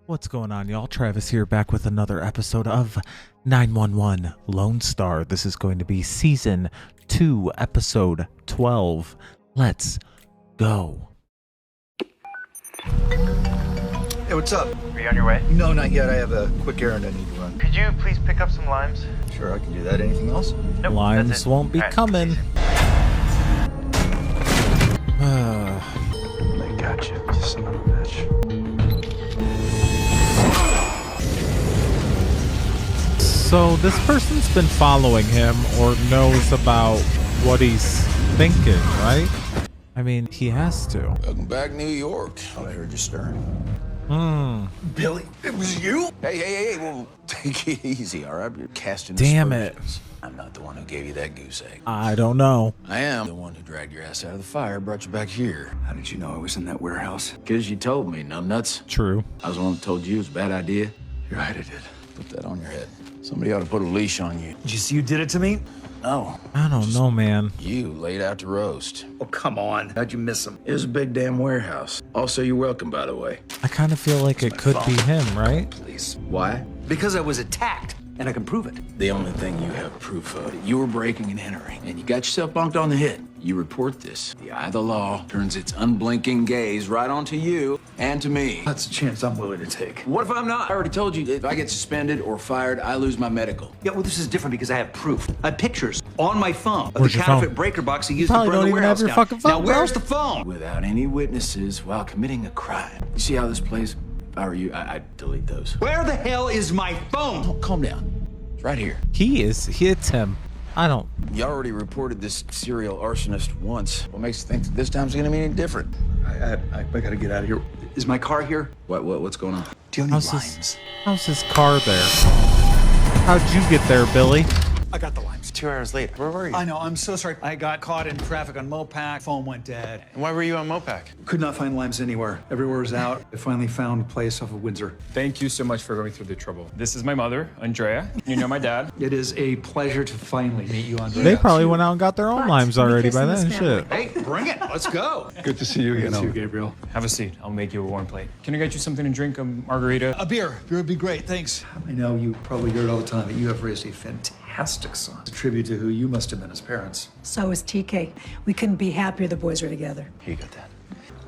What's going on, y'all? Travis here, back with another episode of 911 Lone Star. This is going to be Season 2, Episode 12. Let's go. Hey, what's up? Are you on your way? No, not yet. I have a quick errand I need to run. Could you please pick up some limes? Sure, I can do that. Anything else? Nope, Limes that's it. won't be All right, coming. easy. I got you, you son of a bitch. So this person's been following him or knows about what he's thinking, right? I mean, he has to. Welcome back, New York. Thought I heard you stirring. Billy, it was you? Hey, well, take it easy, all right? You're casting Damn it. aspersions. I'm not the one who gave you that goose egg. I don't know. I am the one who dragged your ass out of the fire, brought you back here. How did you know I was in that warehouse? Because you told me, numbnuts. True. I was the one who told you it was a bad idea. You're right, I did. Put that on your head. Somebody ought to put a leash on you. Did you see who did it to me? No, I don't know, man. you laid out to roast. Oh, come on. How'd you miss him? It was a big damn warehouse. Also, you're welcome, by the way. I kind of feel like it could be him, right? Please. Why? Because I was attacked, and I can prove it. The only thing you have proof of, you were breaking and entering, and you got yourself bonked on the head. You report this. The eye of the law turns its unblinking gaze right onto you and to me. That's a chance I'm willing to take. What if I'm not? I already told you, if I get suspended or fired, I lose my medical. Yeah, well, this is different because I have proof. I have pictures on my phone of Where's the your counterfeit phone? breaker box he used to probably burn don't the even warehouse have your down. fucking phone, Now, where's bro. the phone? Without any witnesses while committing a crime. You see how this plays? If I were you, I'd delete those. Where the hell is my phone? Oh, calm down. It's right here. It's him. I don't. You already reported this serial arsonist once. What makes you think that this time's gonna be any different? I gotta get out of here. Is my car here? What's going on? Do you How's need his, limes? how's his car there? How'd you get there, Billy? I got the limes. 2 hours late. Where were you? I know, I'm so sorry. I got caught in traffic on Mopac. Phone went dead. And why were you on Mopac? Could not find limes anywhere. Everywhere was out. I finally found a place off of Windsor. Thank you so much for going through the trouble. This is my mother, Andrea. You know my dad. It is a pleasure to finally meet you, Andrea. They probably went out and got their own limes already by then. Shit. Hey, bring it. Let's go. Good to see you again. Good to see you, Gabriel. Have a seat. I'll make you a warm plate. Can I get you something to drink? A margarita? A beer. Beer would be great. Thanks. I know you probably hear it all the time, but you have raised a fantastic son. It's a tribute to who you must have been as parents. So is TK. We couldn't be happier the boys are together. Here you go, Dad.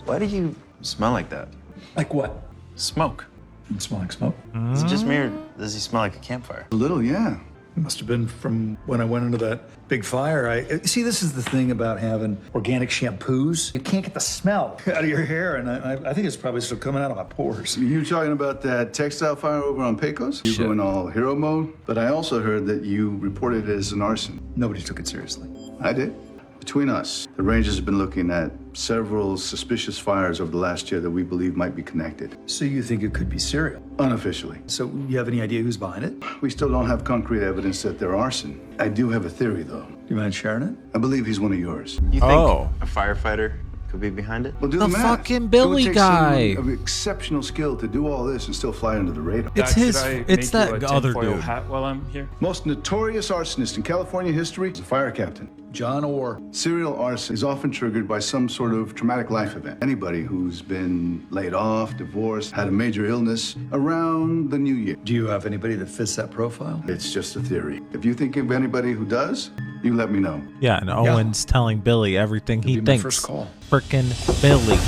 Why do you smell like that? Like what? Smoke. You smell like smoke? Is it just me or does he smell like a campfire? A little, yeah. It must have been from when I went into that big fire. See, this is the thing about having organic shampoos. You can't get the smell out of your hair, and I think it's probably still coming out of my pores. You talking about that textile fire over on Pecos? You're going all hero mode. But I also heard that you reported it as an arson. Nobody took it seriously. I did. Between us, the Rangers have been looking at several suspicious fires over the last year that we believe might be connected. So you think it could be serial? Unofficially. So you have any idea who's behind it? Do We still don't have concrete evidence that they're arson. I do have a theory, though. you mind sharing it? I believe he's one of yours. You think Oh. a firefighter could be behind it? Well, do The the math. fucking Billy It would take guy. someone of exceptional skill to do all this and still fly under the radar. It's Dad, his. should I It's make you that a other tinfoil dude. hat while I'm here? Most notorious arsonist in California history is a fire captain. John Orr. Serial arson is often triggered by some sort of traumatic life event. Anybody who's been laid off, divorced, had a major illness around the new year. Do you have anybody that fits that profile? It's just a theory. If you think of anybody who does, you let me know. Yeah, and Owen's telling Billy everything he be my thinks. first call. Frickin' Billy.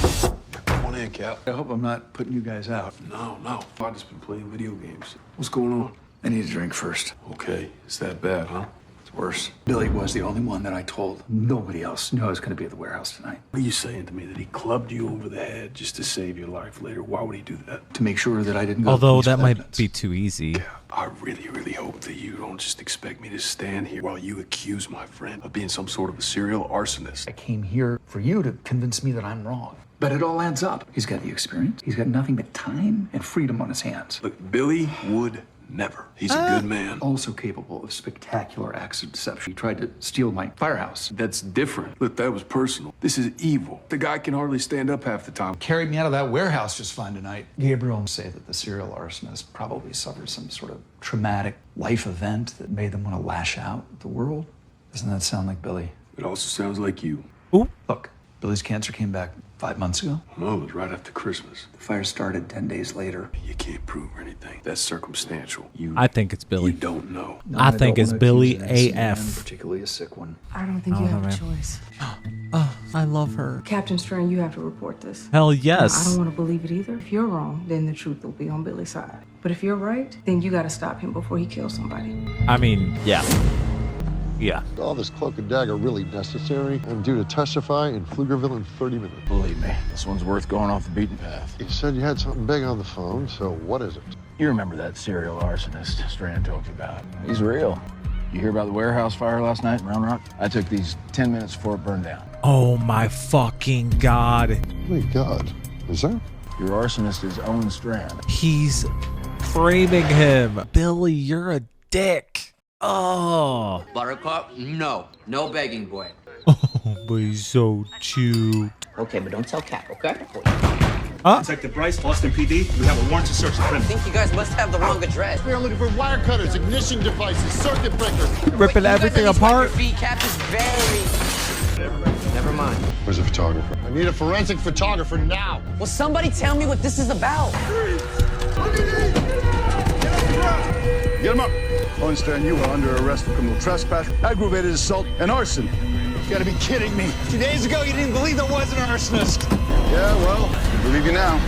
Come on in, Cap. I hope I'm not putting you guys out. No. I've just been playing video games. What's going on? I need a drink first. Okay, it's that bad, huh? It's worse. Billy was the only one that I told. Nobody else knew I was going to be at the warehouse tonight. What are you saying to me that he clubbed you over the head just to save your life later? Why would he do that? To make sure that I didn't go to Although police that with might evidence. be too easy. I really hope that you don't just expect me to stand here while you accuse my friend of being some sort of a serial arsonist. I came here for you to convince me that I'm wrong. But it all adds up. He's got the experience. He's got nothing but time and freedom on his hands. Look, Billy would never. He's a good man. Also capable of spectacular acts of deception. He tried to steal my firehouse. That's different. Look, that was personal. This is evil. The guy can hardly stand up half the time. Carried me out of that warehouse just fine tonight. Gabriel say that the serial arsonist probably suffered some sort of traumatic life event that made them want to lash out at the world. Doesn't that sound like Billy? It also sounds like you. Ooh. Look, Billy's cancer came back 5 months ago. No, it was right after Christmas. The fire started 10 days later. You can't prove anything. That's circumstantial. I think it's Billy. You don't know. No, I don't think it's wanna Billy accuse an innocent man, AF. particularly a sick one. I don't think you have a choice. Oh, I love her. Captain Strand, you have to report this. Hell Now, I yes. don't want to believe it either. If you're wrong, then the truth will be on Billy's side. But if you're right, then you got to stop him before he kills somebody. I mean, yeah. Yeah. All this cloak and dagger really necessary? I'm due to testify in Pflugerville in 30 minutes. Believe me, this one's worth going off the beaten path. You said you had something big on the phone, so what is it? You remember that serial arsonist Strand told you about? He's real. You hear about the warehouse fire last night in Round Rock? I took these 10 minutes before it burned down. Oh my fucking God. My God. Is that? Your arsonist is Owen Strand. He's framing him. Billy, you're a dick. Oh. Buttercup? No. No begging, boy. Oh, but he's so cute. Okay, but don't tell Cap, okay? Detective Bryce, Boston PD. We have a warrant to search the I premise. think you guys must have the wrong address. We're looking for wire cutters, ignition devices, circuit breakers. Ripping everything apart. Cap is very... Never mind. Where's the photographer? I need a forensic photographer now. Will somebody tell me what this is about? Get him up. Owen Strand, you are under arrest for criminal trespass, aggravated assault, and arson. You gotta be kidding me. 2 days ago, you didn't believe there was an arsonist. Yeah, well, I believe you now.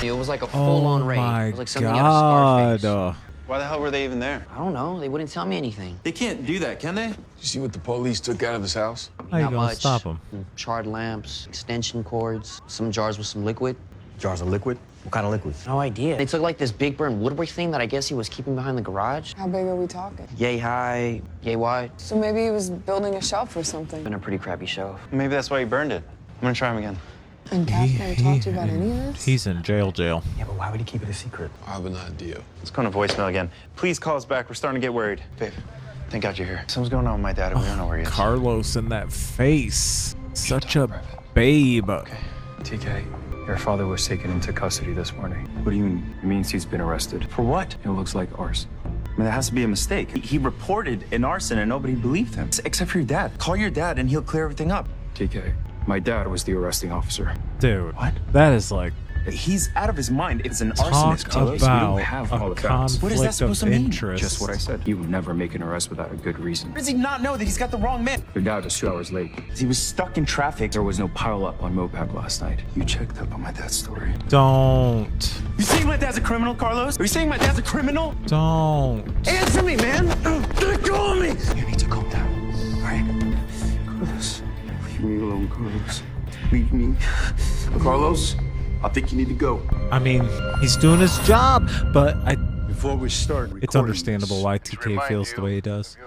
It was like a full-on raid. My It was like something out of Scarface. God. Why the hell were they even there? I don't know. They wouldn't tell me anything. They can't do that, can they? You see what the police took out of his house? How you Not gonna much. stop him? Charred lamps, extension cords, some jars with some liquid. Jars of liquid? What kind of liquid? No idea. They took like this big burn woodwork thing that I guess he was keeping behind the garage. How big are we talking? Yay high, yay wide. So maybe he was building a shelf or something. Been a pretty crappy shelf. Maybe that's why he burned it. I'm gonna try him again. And Cap never talked to you about any of this? He's in jail. Yeah, but why would he keep it a secret? I have an idea. Let's go to voicemail again. Please call us back. We're starting to get worried. Babe, thank God you're here. Something's going on with my dad, and we don't know where he is. Carlos in that face. Such a babe. Okay. TK, your father was taken into custody this morning. What do you mean? It means he's been arrested. For what? It looks like arson. I mean, that has to be a mistake. He reported an arson and nobody believed him. Except for your dad. Call your dad and he'll clear everything up. TK, my dad was the arresting officer. Dude. What? That is like, He's out of his mind. It's an talk arsonist. Carlos, we don't about have a all the facts. What is that conflict supposed of to mean? interest. Just what I said. He would never make an arrest without a good reason. Does he not know that he's got the wrong man? Your dad was 2 hours late. He was stuck in traffic. There was no pileup on Moped last night. You checked up on my dad's story. Don't. You saying my dad's a criminal, Carlos? Are you saying my dad's a criminal? Don't. Answer me, man! Let go of me! You need to calm down, all right? Carlos, leave me alone, Carlos. Leave me. Carlos, I think you need to go. I mean, he's doing his job, but Before we start it's understandable why TK feels the way he does.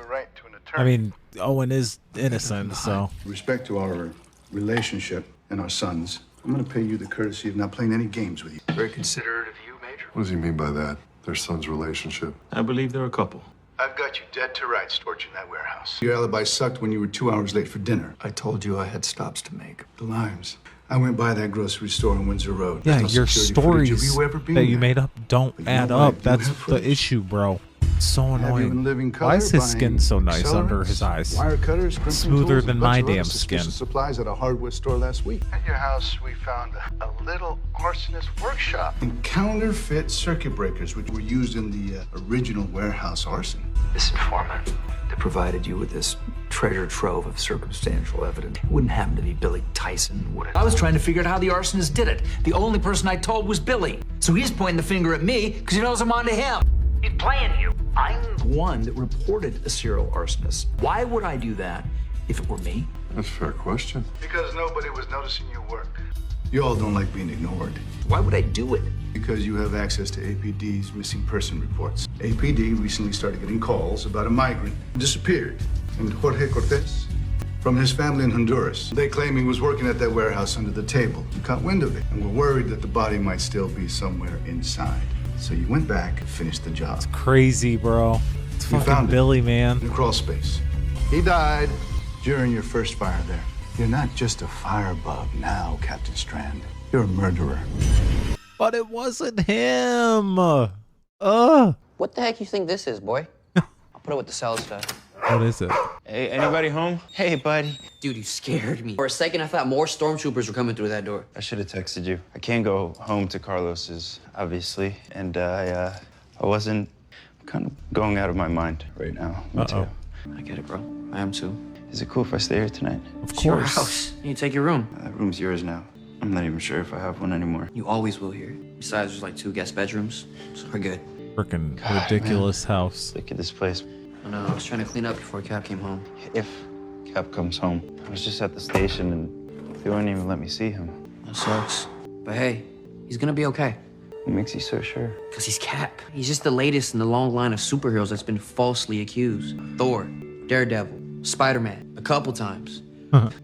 I mean, Owen is innocent, so. With respect to our relationship and our sons, I'm gonna pay you the courtesy of not playing any games with you. Very considerate of you, Major. What does he mean by that? Their son's relationship? I believe they're a couple. I've got you dead to rights torching that warehouse. Your alibi sucked when you were 2 hours late for dinner. I told you I had stops to make. The limes. I went by that grocery store on Windsor Road. Yeah, There's no your security footage of stories you ever being that you there. made up don't But you add know what I up. do That's have the footage. issue, bro. It's so Have you in annoying. living color, Why is his buying skin so nice accelerants, under his eyes? Wire cutters, crimping Smoother tools, than and a my bunch of other damn suspicious skin. supplies at a hardware store last week. At your house, we found a little arsonist workshop and counterfeit circuit breakers, which were used in the original warehouse arson. This informant that provided you with this treasure trove of circumstantial evidence wouldn't happen to be Billy Tyson, would it? I was trying to figure out how the arsonist did it. The only person I told was Billy. So he's pointing the finger at me because he knows I'm onto him. He's playing you. I'm the one that reported a serial arsonist. Why would I do that if it were me? That's a fair question. Because nobody was noticing your work. You all don't like being ignored. Why would I do it? Because you have access to APD's missing person reports. APD recently started getting calls about a migrant who disappeared named Jorge Cortez from his family in Honduras. They claim he was working at that warehouse under the table. You caught wind of it and were worried that the body might still be somewhere inside. So you went back and finished the job. Crazy, bro. It's You fucking found it. Billy, man. In the crawl space. He died during your first fire there. You're not just a firebug now, Captain Strand. You're a murderer. But it wasn't him. What the heck you think this is, boy? I'll put it with the salad stuff. What is it? Hey, anybody home? Hey, buddy. Dude, you scared me. For a second, I thought more stormtroopers were coming through that door. I should have texted you. I can't go home to Carlos's, obviously, and I wasn't. I'm kind of going out of my mind right now. Me too. I get it, bro. I am too. Is it cool if I stay here tonight? Of It's your course. house. You take your room. That room's yours now. I'm not even sure if I have one anymore. You always will here. Besides, there's like 2 guest bedrooms, so we're good. Freaking God, ridiculous house. Look at this place. I know. I was trying to clean up before Cap came home. If Cap comes home, I was just at the station and they wouldn't even let me see him. That sucks. But hey, he's gonna be okay. What makes you so sure? Because he's Cap. He's just the latest in the long line of superheroes that's been falsely accused. Thor, Daredevil, Spider-Man, a couple times.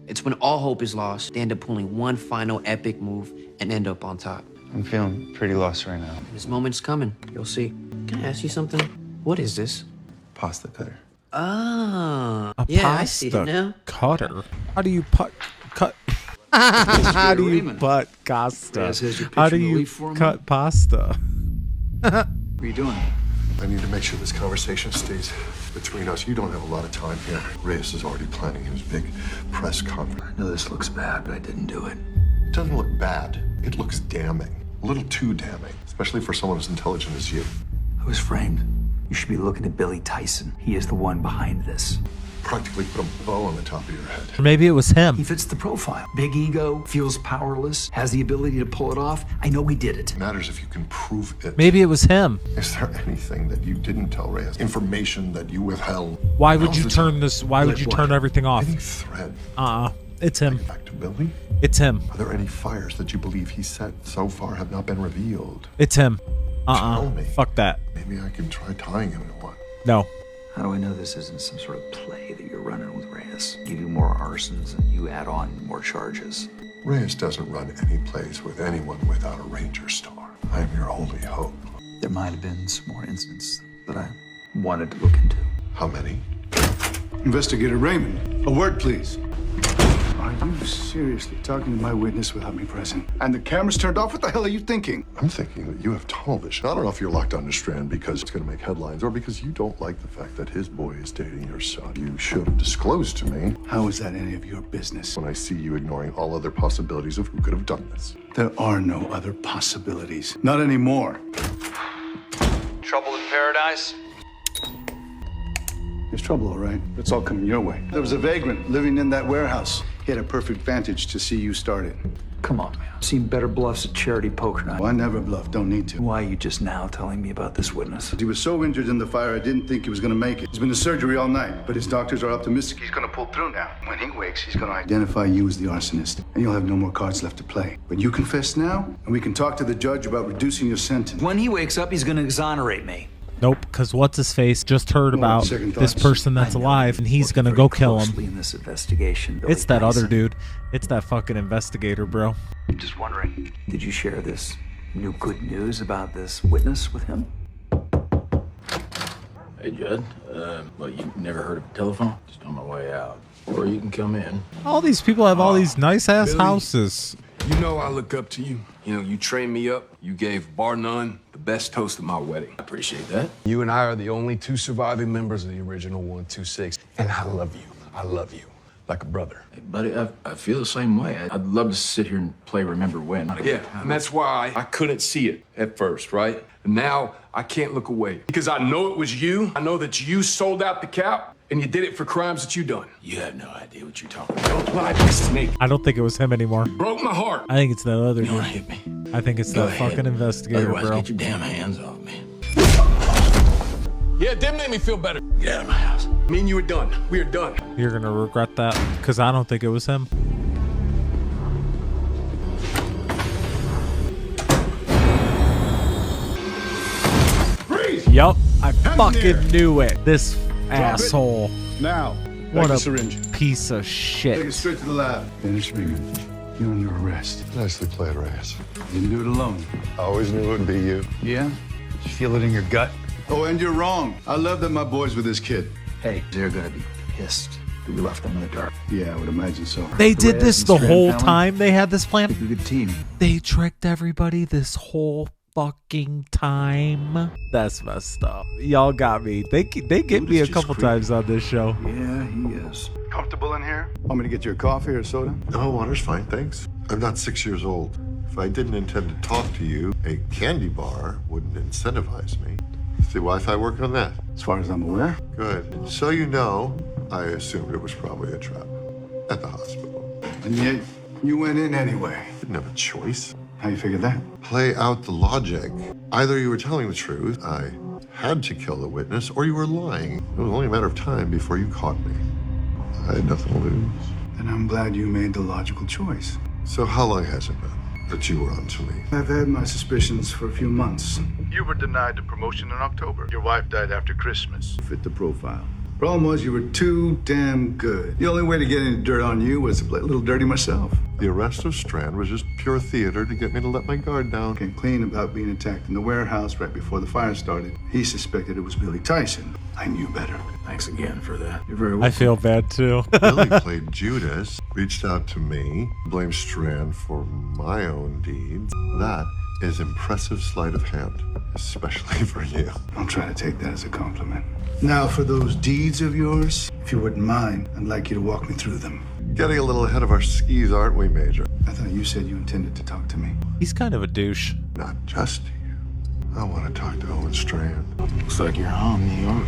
It's when all hope is lost, they end up pulling one final epic move and end up on top. I'm feeling pretty lost right now. And his moment's coming. You'll see. Can I ask you something? What is this? Pasta cutter. Ah. A Yeah, I see it pasta now. cutter. How do you cut? How do you cut pasta? Reyes has your How picture do in the you leaf for me? cut pasta? What are you doing? I need to make sure this conversation stays between us. You don't have a lot of time here. Reyes is already planning his big press conference. I know this looks bad, but I didn't do it. It doesn't look bad. It looks damning. A little too damning, especially for someone as intelligent as you. I was framed. You should be looking at Billy Tyson. He is the one behind this. Practically put a bow on the top of your head. Or maybe it was him. He fits the profile. Big ego, feels powerless, has the ability to pull it off. I know he did it. It matters if you can prove it. Maybe it was him. Is there anything that you didn't tell Reyes? Information that you withheld? Why would you Now's the turn time. this? Why would Like you what? turn everything off? Any thread It's him. back to Billy? It's him. Are there any fires that you believe he set so far have not been revealed? It's him. Tell me. Fuck that. Maybe I can try tying him to one. No. How do I know this isn't some sort of play that you're running with Reyes? You do more arsons and you add on more charges. Reyes doesn't run any plays with anyone without a Ranger star. I'm your only hope. There might have been some more incidents that I wanted to look into. How many? Investigator Raymond, a word, please. Are you seriously talking to my witness without me present? And the camera's turned off? What the hell are you thinking? I'm thinking that you have tunnel vision. I don't know if you're locked on to Strand because it's going to make headlines or because you don't like the fact that his boy is dating your son. You should have disclosed to me How is that any of your business? when I see you ignoring all other possibilities of who could have done this. There are no other possibilities. Not anymore. Trouble in paradise? There's trouble, all right. It's all coming your way. There was a vagrant living in that warehouse. He had a perfect vantage to see you started. Come on, man. I've seen better bluffs at charity poker night. Well, I never bluff. Don't need to. Why are you just now telling me about this witness? He was so injured in the fire, I didn't think he was going to make it. He's been to surgery all night, but his doctors are optimistic he's going to pull through now. When he wakes, he's going to identify you as the arsonist, and you'll have no more cards left to play. But you confess now, and we can talk to the judge about reducing your sentence. When he wakes up, he's going to exonerate me. Nope. Because what's his face just heard about second this thoughts. person that's I know alive, you've and he's worked gonna very go kill closely him. in this investigation, Billy It's that other Tyson. dude. It's that fucking investigator, bro. I'm just wondering, did you share this new good news about this witness with him? Hey, Judd. Well, you never heard of a telephone? Just on my way out. Or you can come in. All these people have all these nice ass Billy. houses. You know I look up to you. You know, you trained me up. You gave, bar none, the best toast at my wedding. I appreciate that. You and I are the only 2 surviving members of the original 126. And I love you. I love you. Like a brother. Hey, buddy, I feel the same way. I'd love to sit here and play Remember When. Yeah, and that's why I couldn't see it at first, right? And now I can't look away. Because I know it was you. I know that you sold out the cap, and you did it for crimes that you done. You have no idea what you're talking about. Don't lie to me. I don't think it was him anymore. Broke my heart. I think it's that other You wanna dude. hit me? I think it's Go that ahead. fucking investigator, Otherwise, bro. get your damn hands off me. Yeah, it did make me feel better. Get out of my house. Me and you are done. We are done. You're gonna regret that because I don't think it was him. Freeze! Yup, I in the air. fucking knew it. This asshole. Now, What back a to syringe. piece of Take it shit. straight to the lab. Dennis Raymond, you're under arrest. Nicely played, Reyes. You didn't do it alone. I always knew it would be you. Yeah? Did you feel it in your gut? Oh, and you're wrong. I love that my boy's with this kid. Hey, they're going to be pissed that we left them in the dark. Yeah, I would imagine so. They Reyes did this and the Strand whole family? time they had this plan. They're a good team. They tricked everybody this whole fucking time. That's messed up. Y'all got me. They get me a couple times on this show. Yeah, he is. Comfortable in here? Want me to get you a coffee or soda? No, water's fine, thanks. I'm not 6 years old. If I didn't intend to talk to you, a candy bar wouldn't incentivize me. Is the Wi-Fi working on that? As far as I'm aware. Good. So you know, I assumed it was probably a trap at the hospital. And yet, you went in anyway. Didn't have a choice. How you figured that? Play out the logic. Either you were telling the truth, I had to kill the witness, or you were lying. It was only a matter of time before you caught me. I had nothing to lose. And I'm glad you made the logical choice. So how long has it been that you were onto me? I've had my suspicions for a few months. You were denied the promotion in October. Your wife died after Christmas. Fit the profile. Problem was you were too damn good. The only way to get any dirt on you was to play a little dirty myself. The arrest of Strand was just pure theater to get me to let my guard down. Came clean about being attacked in the warehouse right before the fire started. He suspected it was Billy Tyson. I knew better. Thanks again for that. You're very welcome. I feel bad too. Billy played Judas, reached out to me, blamed Strand for my own deeds. That is impressive sleight of hand, especially for you. I'll try to take that as a compliment. Now, for those deeds of yours, if you wouldn't mind, I'd like you to walk me through them. Getting a little ahead of our skis, aren't we, Major? I thought you said you intended to talk to me. He's kind of a douche. Not just to you. I want to talk to Owen Strand. Looks like you're home, New York.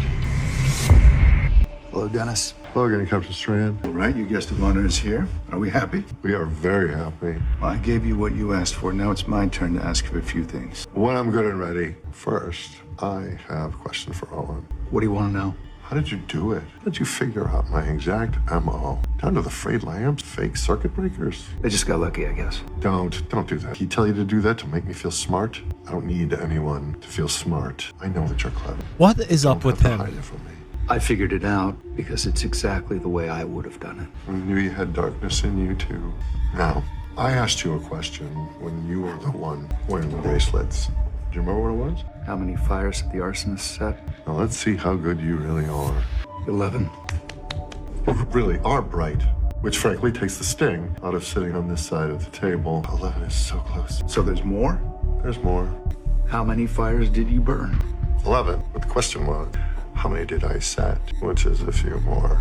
Hello, Dennis. Logan, Captain Strand. All right, your guest of honor is here. Are we happy? We are very happy. Well, I gave you what you asked for. Now it's my turn to ask you a few things. When I'm good and ready, first, I have a question for Owen. What do you want to know? How did you do it? How did you figure out my exact MO? Down to the frayed lamps, fake circuit breakers? I just got lucky, I guess. Don't do that. He tell you to do that to make me feel smart? I don't need anyone to feel smart. I know that you're clever. What is up with him? Hide it from me. I figured it out because it's exactly the way I would have done it. I knew you had darkness in you too. Now, I asked you a question when you were the one wearing the bracelets. Do you remember what it was? How many fires did the arsonist set? Now let's see how good you really are. 11. You really are bright, which frankly takes the sting out of sitting on this side of the table. 11 is so close. So there's more? There's more. How many fires did you burn? 11. But the question was, how many did I set? Which is a few more.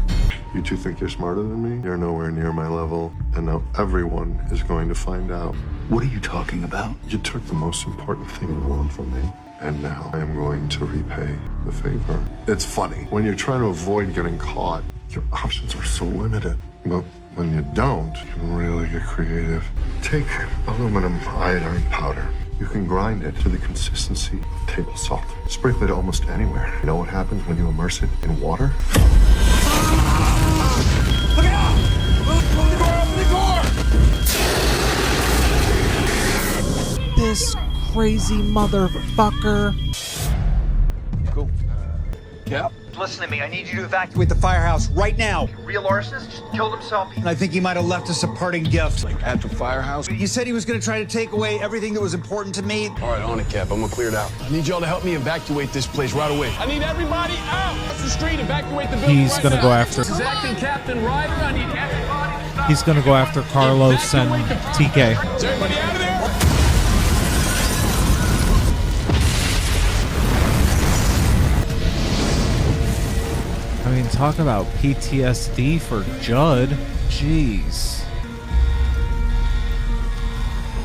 You two think you're smarter than me? You're nowhere near my level, and now everyone is going to find out. What are you talking about? You took the most important thing in the world from me, and now I am going to repay the favor. It's funny. When you're trying to avoid getting caught, your options are so limited. But when you don't, you can really get creative. Take aluminum iodine powder. You can grind it to the consistency of table salt. Sprinkle it almost anywhere. You know what happens when you immerse it in water? Look out! Open the door! This crazy motherfucker. Cool. Cap? Listen to me. I need you to evacuate the firehouse right now. Real arsonist just killed himself. And I think he might have left us a parting gift. Like at the firehouse? He said he was going to try to take away everything that was important to me. All right, on it, Cap. I'm gonna clear it out. I need y'all to help me evacuate this place right away. I need everybody out! Off the street, evacuate the building. He's right gonna now. go after. This is Acting Captain Ryder. I need everybody to stop. He's gonna go after Carlos and TK. Is everybody out of there? I mean, talk about PTSD for Judd. Jeez.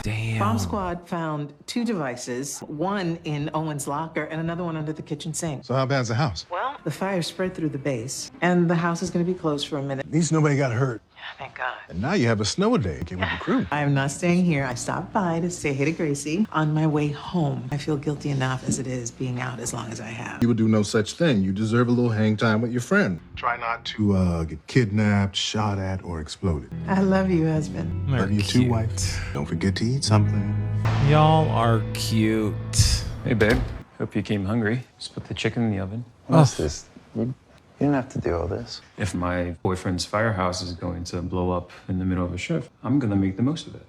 Damn. Bomb Squad found 2 devices, one in Owen's locker and another one under the kitchen sink. So how bad's the house? Well, the fire spread through the base, and the house is going to be closed for a minute. At least nobody got hurt. Thank God. And now you have a snow day. Came with the crew. I am not staying here. I stopped by to say hey to Gracie on my way home. I feel guilty enough as it is being out as long as I have. You would do no such thing. You deserve a little hang time with your friend. Try not to get kidnapped, shot at, or exploded. I love you, husband. They're Love you too, cute. wife. Don't forget to eat something. Y'all are cute. Hey, babe. Hope you came hungry. Just put the chicken in the oven. What's this? You didn't have to do all this. If my boyfriend's firehouse is going to blow up in the middle of a shift, I'm gonna make the most of it.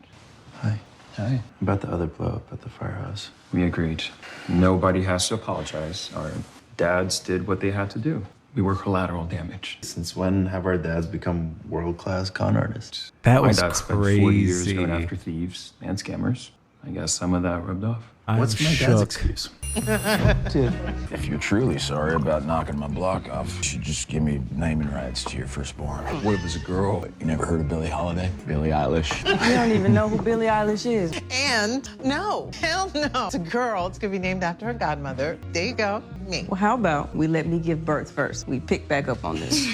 Hi. Hi. About the other blow up at the firehouse. We agreed. Nobody has to apologize. Our dads did what they had to do. We were collateral damage. Since when have our dads become world-class con artists? That My was dad spent 40 years crazy. going after thieves and scammers. I guess some of that rubbed off. What's my dad's shook. excuse? Dude, if you're truly sorry about knocking my block off, you should just give me naming rights to your firstborn. What if it's a girl? You never heard of Billie Holiday? Billie Eilish? You don't even know who Billie Eilish is. And no, hell no. It's a girl. It's gonna be named after her godmother. There you go, me. Well, how about we let me give birth first? We pick back up on this.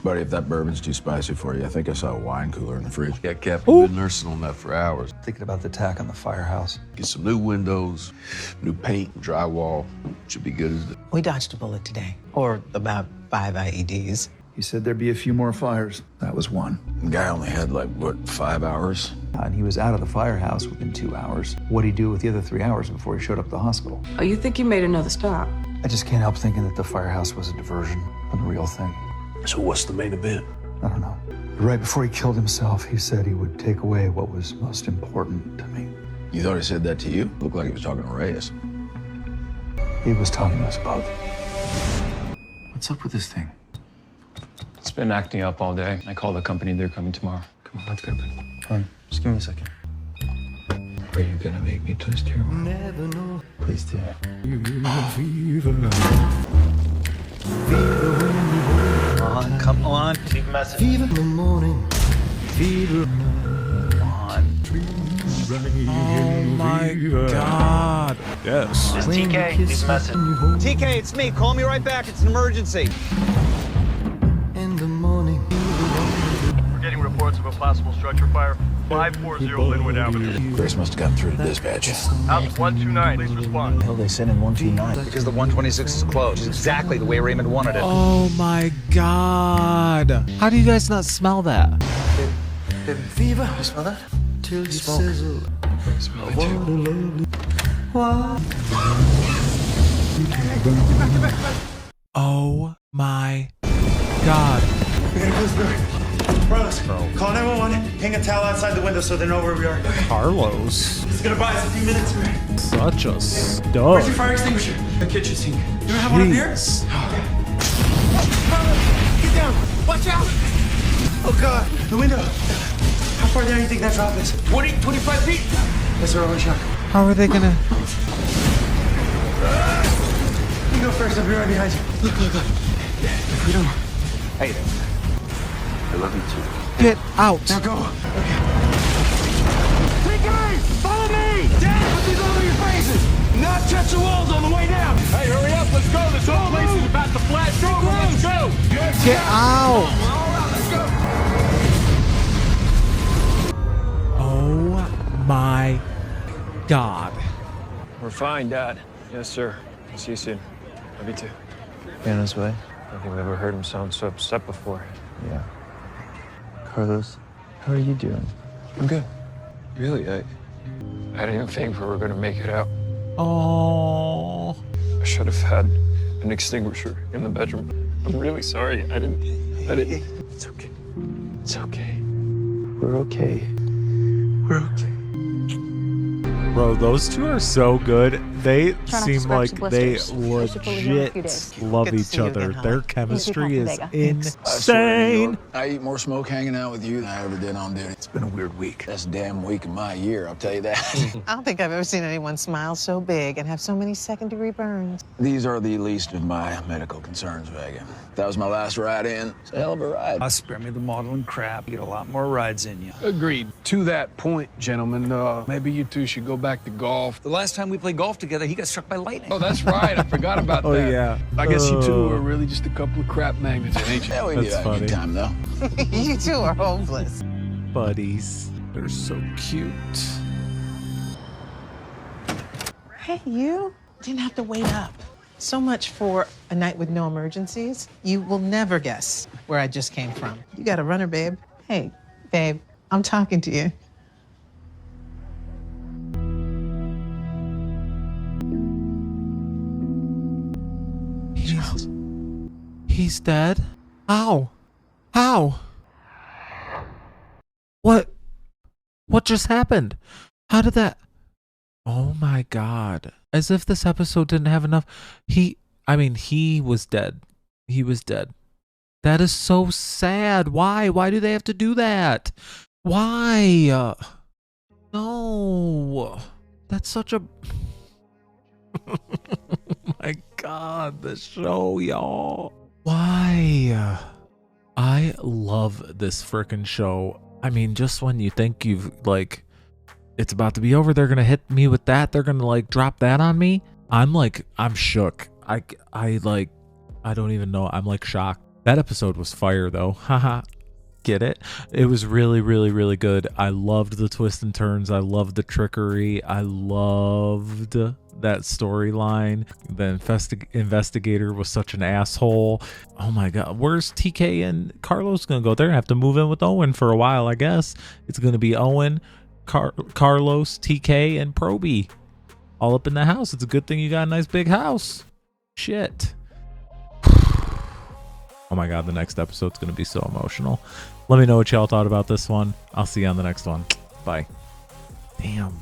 Buddy, if that bourbon's too spicy for you, I think I saw a wine cooler in the fridge. Yeah, Captain, been nursing on that for hours. Thinking about the attack on the firehouse. Get some new windows, new paint, drywall. Should be good as We dodged a bullet today, or about 5 IEDs. He said there'd be a few more fires. That was one. The guy only had, like, what, 5 hours? And he was out of the firehouse within 2 hours. What'd he do with the other 3 hours before he showed up at the hospital? Oh, you think he made another stop? I just can't help thinking that the firehouse was a diversion from the real thing. So what's the main event? I don't know. Right before he killed himself, he said he would take away what was most important to me. You thought he said that to you? Looked like he was talking to Reyes. He was talking to us both. What's up with this thing? It's been acting up all day. I called the company. They're coming tomorrow. Come on, let's go. Fine. Just give me a second. Are you gonna make me twist your arm? Please do. Come on. Leave a message. Fever in the morning. Fever. Come on. Oh my god. Yes. This is TK. Leave a message. TK, it's me. Call me right back. It's an emergency. In the morning. We're getting reports of a possible structure fire. 540 Linwood Avenue. Grace must have gotten through to dispatch. House 129, please respond. The hell they sent in 129? Because the 126 is closed. It's exactly the way Raymond wanted it. Oh my god. How do you guys not smell that? Fever. You smell that? Till you sizzle. Smell it too. Oh my god. We gotta close the door. Carlos, call 911. Hang a towel outside the window so they know where we are. Carlos. It's gonna buy us a few minutes. Such a Where's stud. your fire extinguisher? The kitchen sink. You don't have one up here? Jeez. Get down. Watch out. Oh, God. The window. How far down do you think that drop is? 20, 25 feet. That's our only shot. How are they gonna... You go first. I'll be right behind you. Look. If we don't... How you doing? I love you too. Get out. Now go. Okay. TK! Follow me! Dad, put these all over your faces! Not touch the walls on the way down! Hey, hurry up, let's go. This whole place is about to blast over. Let's go. Get out. Oh my god. We're fine, Dad. Yes, sir. I'll see you soon. Love you too. On his way? I don't think I've ever heard him sound so upset before. Yeah. Carlos, how are you doing? I'm good. Really, I didn't even think we were gonna make it out. Oh. I should have had an extinguisher in the bedroom. I'm really sorry. I didn't. It's okay. It's okay. We're okay. We're okay. Bro, those two are so good. They Try not to seem scratch like the they blisters. Should pull it here in a few legit days. love Good to each see you other. again, Their hon. chemistry is Vega. I swear, New insane. York, I eat more smoke hanging out with you than I ever did on duty. It's been a weird week. Best damn week of my year, I'll tell you that. I don't think I've ever seen anyone smile so big and have so many second-degree burns. These are the least of my medical concerns, Vega. That was my last ride in. It's a hell of a ride. Spare me the modeling crap. You get a lot more rides in you. Agreed. To that point, gentlemen, maybe you two should go back to golf. The last time we played golf together, he got struck by lightning. Oh, that's right. I forgot about Oh, that. yeah. I guess you two are really just a couple of crap magnets, ain't you? Yeah, we That's did have a funny. good time, though. You two are hopeless. Buddies. They're so cute. Hey, you didn't have to wait up. So much for a night with no emergencies. You will never guess where I just came from. You got a runner, babe. Hey, babe, I'm talking to you. He's dead? How? How? What just happened? How did that... Oh my god. As if this episode didn't have enough. He was dead. He was dead. That is so sad. Why? Why do they have to do that? Why? No, that's such a. My God, the show, y'all. Why? I love this frickin' show. I mean, just when you think you've like, it's about to be over, they're gonna hit me with that. They're gonna like drop that on me. I'm shook. I don't even know. I'm like shocked. That episode was fire though. Haha. Get it? It was really, really, really good. I loved the twists and turns. I loved the trickery. I loved that storyline. The investigator was such an asshole. Oh my God. Where's TK and Carlos gonna go? They're gonna have to move in with Owen for a while, I guess. It's gonna be Owen, Carlos, TK, and Proby all up in the house. It's a good thing you got a nice big house. Shit. Oh my God, the next episode's going to be so emotional. Let me know what y'all thought about this one. I'll see you on the next one. Bye. Damn.